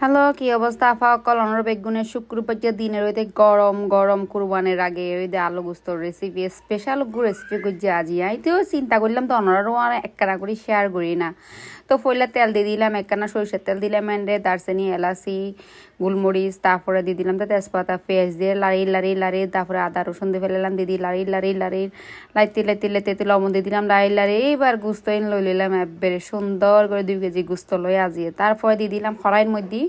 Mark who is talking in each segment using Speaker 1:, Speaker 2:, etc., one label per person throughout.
Speaker 1: Hello, কি অবস্থা আপা? কলনের বেগুনের শুক্রবারের দিনের ওইতে গরম গরম কুরবানের আগে ওই যে আলু গুস্তর রেসিপি স্পেশাল রেসিপি করছি আজি আইতেও চিন্তা করলাম তো অনারও আর একখানা করে শেয়ার করি না। তো ফইলা তেল দিয়ে দিলাম, একখানা সরিষার তেল দিলাম, এন্ডে দারচিনি এলাচি গোলমরিচ, তারপরে দিয়ে দিলাম তো তেজপাতা পেঁয়াজ দিয়ে লাড়ি লাড়ি লাড়ি, তারপরে আদা রসুন দিয়ে ফেলালাম, দিদি লাড়ি লাড়ি লাড়ি লাইতে লাইতে লাইতে লবণ দিয়ে দিলাম, লাড়ি লাড়ি এইবার গুস্ত এনে লই লইলাম একবারে সুন্দর করে 2 কেজি গুস্ত লই আজিয়ে। তারপরে দিয়ে দিলাম কড়াইয়ের মধ্যে,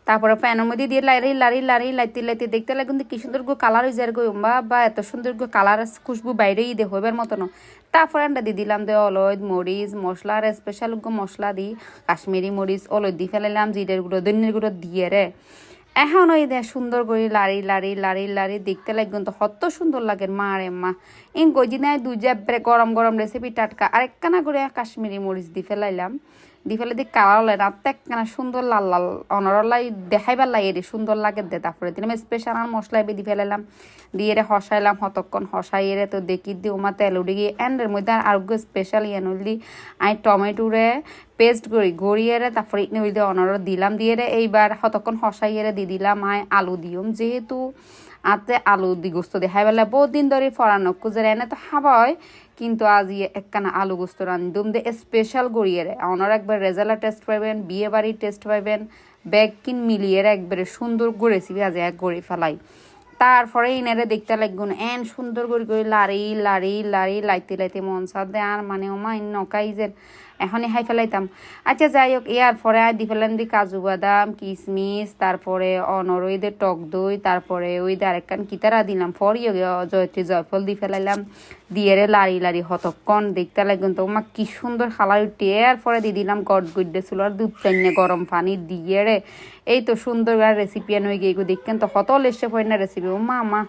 Speaker 1: তারপরে প্যানের মধ্যে দিয়ে লাড়ি লাড়ি লাড়ি লাইতে লাইতে দেখতে লাগে কিন্তু কি সুন্দর কালার হয়ে যায় গো, বা এত সুন্দর কালার খুশবু বাইরেই দেখো এবার মতন। তারপরে আমরা দিয়ে দিলাম দে অলদ মরিচ মশলা আর স্পেশাল মশলা দিই কাশ্মীরি মরিচ অলদ দিয়ে ফেলাইলাম, জিরের গুঁড়ো ধনিয়ার গুঁড়ো দিয়ে রে এখন ওই দে সুন্দর করে লাড়ি লাড়ি লাড়ি লাড়ি দেখতে লাগবে তো কত সুন্দর লাগে মা রে মা। ইন গজি নাই দুই যে গরম গরম রেসিপি টাটকা আরেকখানা করে কাশ্মীরি মরিচ দিয়ে ফেলাইলাম, দিয়ে ফেলে দিয়ে কালার হলে রাতটা একখানা সুন্দর লাল লাল অনরলাই দেখাইবার লাগে রে সুন্দর লাগে দে। তারপরে দিলাম স্পেশাল আর মশলা দিয়ে ফেলাইলাম, দিয়ে রে হসাইলাম হতক্ষণ হসাই রে তো দেখি দিয়ে ওমা তেল উঠে গিয়ে এন্ডের মধ্যে আর স্পেশাল নইলি আমি টমেটোরে পেস্ট করি গড়িয়ে রে তারপরে নইল দিয়ে অনর দিলাম, দিয়ে রে এইবার হতক্ষণ হসাইয়ে রে দিয়ে দিলাম আয় আলু দিম, যেহেতু আতে আলু দি গোস্ত দেখাই বেলা বহুত দিন ধরে ফরানো খুঁজে এনে তো খাওয়া হয়, কিন্তু আজ একখানা আলু গোস্ত রান্ধুম দে স্পেশাল গড়িয়ে রে অনার একবার রেজাল্ট টেস্ট পাইবেন, বিয়ে বাড়ির টেস্ট পাইবেন, ব্যাগ কিন মিলিয়ে একবারে সুন্দর রেসিপি আজ এক গড়ে ফেলাই। তারপরে ইনারে দেখতে লাগগুন এন সুন্দর করে লাড়ি লাড়ি লাড়ি লাইতে লাইতে মন সাদ দে আর মানে ওমা নকাই যে এখনই হাই ফেলাইতাম। আচ্ছা যাই হোক, ইয়ার পরে দি ফেলাম দি কাজু বাদাম কিশমিশ, তারপরে অনরইদের টক দই, তারপরে ওই দিয়ে আরেকখান কিতারা দিলাম ফরিও জয়ত্রী জয়ফল দি ফেলাইলাম, দিয়ে রে লাড়ি লাড়ি হতক্ষণ দেখতে লাগবেন তো ওমা কি সুন্দর খালাই উঠে। এরপরে দিয়ে দিলাম গড গুড্ডে ছিল আর দুধ চাইনে গরম পানি দিয়ে রে এই তো সুন্দর রেসিপি হয়ে গিয়ে দেখেন তো কত লেসে পড়ে না রেসিপি ও মা মা।